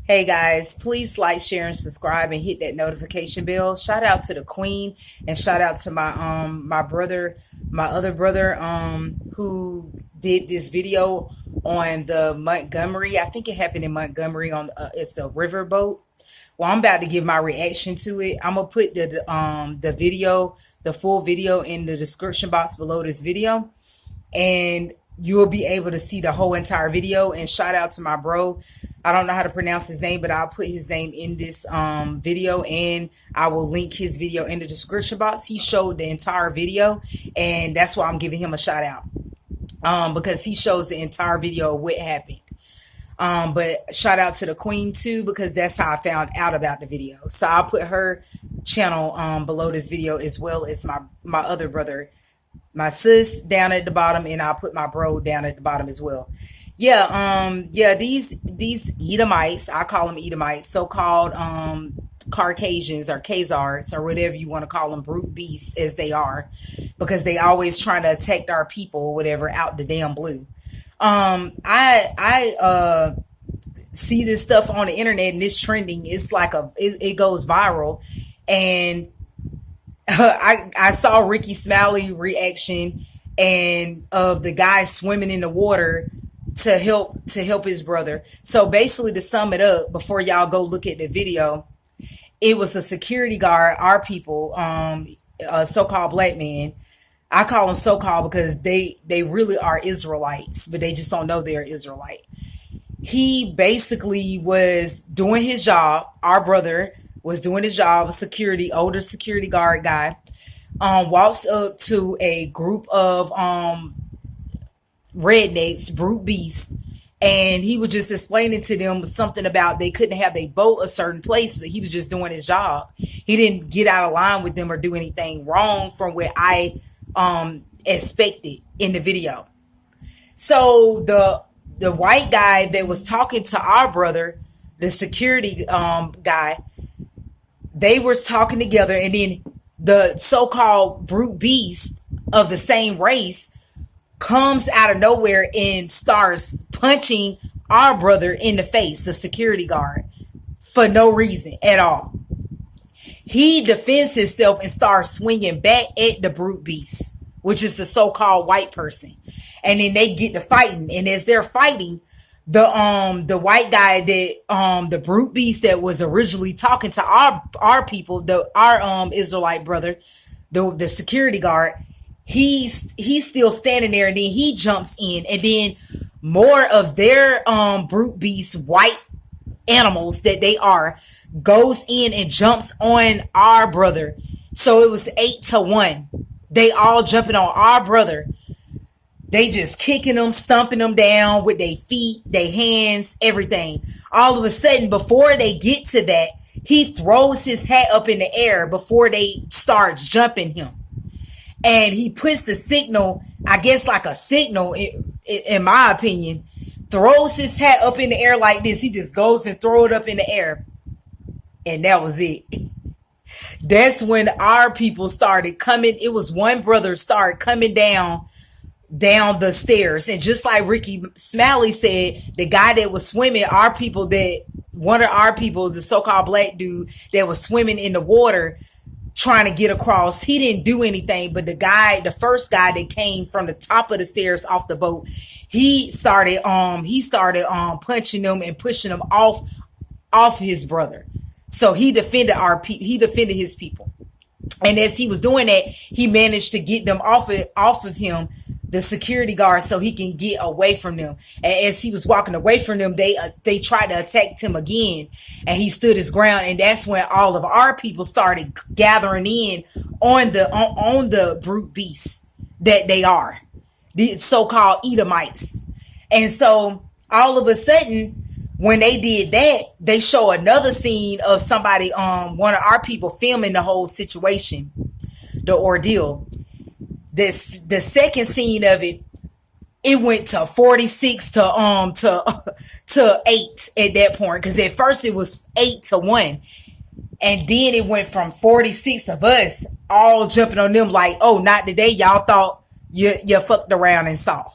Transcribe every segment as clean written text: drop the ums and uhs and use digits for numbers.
Hey guys, please like, share, and subscribe and hit that notification bell. Shout out to the Queen and shout out to my brother, my other brother who did this video on the Montgomery. I think it happened in Montgomery on it's a riverboat. Well, I'm about to give my reaction to it. I'm gonna put the video, the full video in the description box below this video, and you'll be able to see the whole entire video. And shout out to my bro. I don't know how to pronounce his name, but I'll put his name in this video, and I will link his video in the description box. He showed the entire video, and that's why I'm giving him a shout out, because he shows the entire video of what happened. But shout out to the Queen too, because that's how I found out about the video. So I'll put her channel below this video, as well as my other brother, my sis, down at the bottom, and I'll put my bro down at the bottom as well. Yeah, these Edomites, I call them Edomites, so-called Caucasians or Khazars or whatever you want to call them, brute beasts as they are, because they always trying to attack our people or whatever out the damn blue. I see this stuff on the internet and it's trending. It's like it goes viral, and I saw Ricky Smiley reaction and of the guy swimming in the water to help his brother. So basically, to sum it up, before y'all go look at the video, it was a security guard, our people, a so-called black man. I call them so-called because they really are Israelites, but they just don't know they're Israelite. He basically was doing his job. Our brother was doing his job, a security, older security guard guy, walks up to a group of rednecks, brute beasts, and he was just explaining to them something about they couldn't have their boat a certain place, but he was just doing his job. He didn't get out of line with them or do anything wrong from what I expected in the video. So the white guy that was talking to our brother, the security guy, they were talking together, and then the so-called brute beast of the same race comes out of nowhere and starts punching our brother in the face, the security guard, for no reason at all. He defends himself and starts swinging back at the brute beast, which is the so-called white person. And then they get to fighting, and as they're fighting, the white guy that the brute beast that was originally talking to our people, our Israelite brother, the security guard, he's still standing there, and then he jumps in, and then more of their brute beast white animals that they are goes in and jumps on our brother. So it was 8-1. They all jumping on our brother. They just kicking them, stumping them down with their feet, their hands, everything. All of a sudden, before they get to that, he throws his hat up in the air before they starts jumping him. And he puts the signal, I guess like a signal, in my opinion, throws his hat up in the air like this. He just goes and throw it up in the air. And that was it. That's when our people started coming. It was one brother started coming down the stairs. And just like Ricky Smiley said, the guy that was swimming, one of our people, the so-called black dude that was swimming in the water trying to get across, he didn't do anything. But the first guy that came from the top of the stairs off the boat, he started punching them and pushing them off his brother. So he defended his people. And as he was doing that, he managed to get them off of him, the security guard, so he can get away from them. And as he was walking away from them, they tried to attack him again, and he stood his ground. And that's when all of our people started gathering in on the brute beasts that they are, the so-called Edomites. And so all of a sudden, when they did that, they show another scene of somebody, one of our people filming the whole situation, the ordeal. The second scene of it, it went to 46 to 8 at that point. Because at first it was 8-1. And then it went from 46 of us all jumping on them like, oh, not today. Y'all thought you fucked around and saw.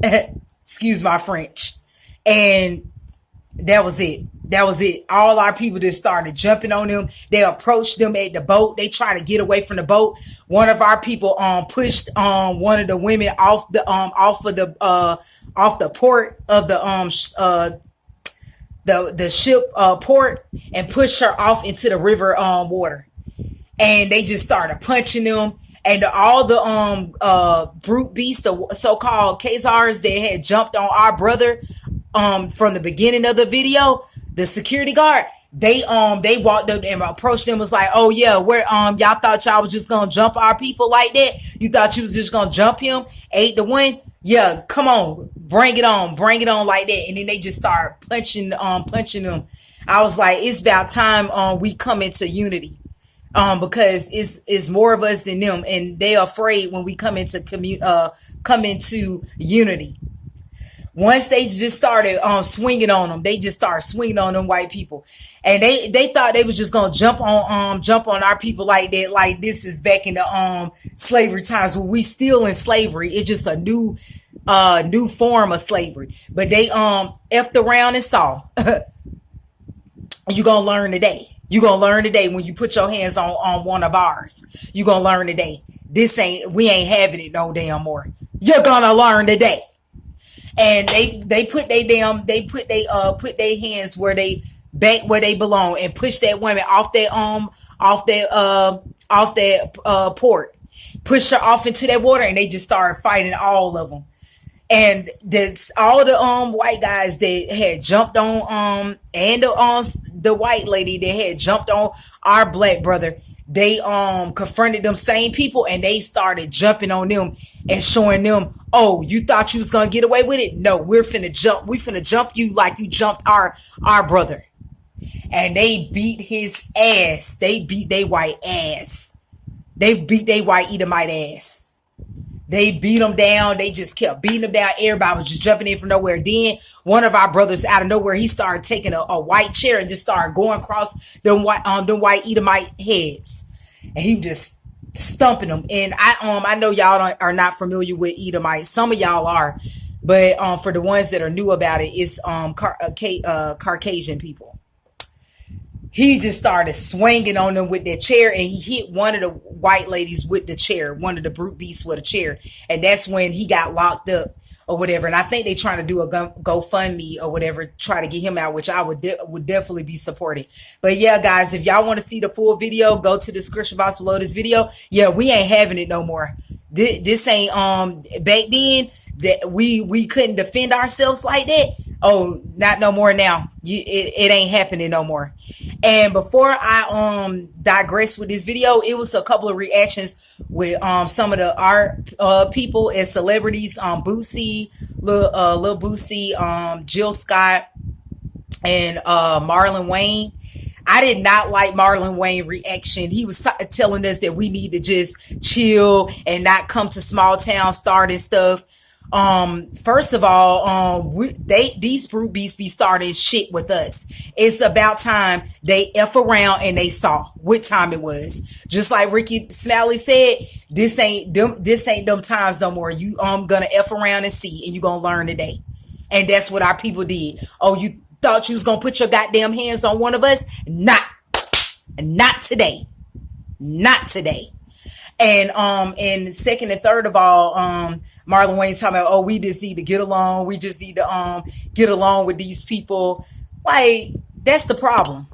Excuse my French. And that was it. That was it. All our people just started jumping on them. They approached them at the boat. They tried to get away from the boat. One of our people pushed one of the women off the port of the ship port, and pushed her off into the river water. And they just started punching them. And all the brute beasts, the so-called Khazars that had jumped on our brother from the beginning of the video, the security guard, they walked up and approached them, was like, oh yeah, where y'all thought y'all was just gonna jump our people like that? You thought you was just gonna jump him 8-1? Yeah, come on, bring it on like that. And then they just start punching them. I was like, it's about time we come into unity. Because it's more of us than them, and they're afraid when we come into unity. Once they just started swinging on them, they just started swinging on them white people, and they thought they was just gonna jump on our people like that. Like this is back in the slavery times where we still in slavery. It's just a new form of slavery. But they effed around and saw. You gonna learn today. You're going to learn today when you put your hands on one of ours. You're going to learn today. We ain't having it no damn more. You're going to learn today. And they put their hands where they belong, and push that woman off that port. Push her off into that water, and they just started fighting, all of them. And that's all the white guys that had jumped on and the white lady that had jumped on our black brother. They confronted them same people, and they started jumping on them and showing them, oh, you thought you was gonna get away with it? No, we finna jump you like you jumped our brother. And they beat his ass. They beat they white ass. They beat they white Edomite ass. They beat them down. They just kept beating them down. Everybody was just jumping in from nowhere. Then one of our brothers, out of nowhere, he started taking a white chair and just started going across them white Edomite heads, and he just stumping them. And I know y'all are not familiar with Edomite. Some of y'all are, but for the ones that are new about it, it's Caucasian people. He just started swinging on them with that chair, and he hit one of the white ladies with the chair, one of the brute beasts with a chair. And that's when he got locked up or whatever. And I think they trying to do a GoFundMe or whatever, try to get him out, which I would definitely be supporting. But yeah, guys, if y'all want to see the full video, go to the description box below this video. Yeah, we ain't having it no more. This ain't, back then that we couldn't defend ourselves like that. Oh, not no more now. It ain't happening no more. And before I digress with this video, it was a couple of reactions with some of the art people and celebrities, Boosie, Lil Boosie, Jill Scott, and Marlon Wayne. I did not like Marlon Wayne's reaction. He was telling us that we need to just chill and not come to small town starting stuff. First of all, these brute beasts be starting shit with us. It's about time they F around and they saw what time it was. Just like Ricky Smiley said, this ain't them times no more. You gonna F around and see, and you gonna learn today. And that's what our people did. Oh, you thought you was gonna put your goddamn hands on one of us? Not today. Not today. And second and third of all, Marlon Wayne's talking about, oh, we just need to get along. We just need to get along with these people. Like, that's the problem.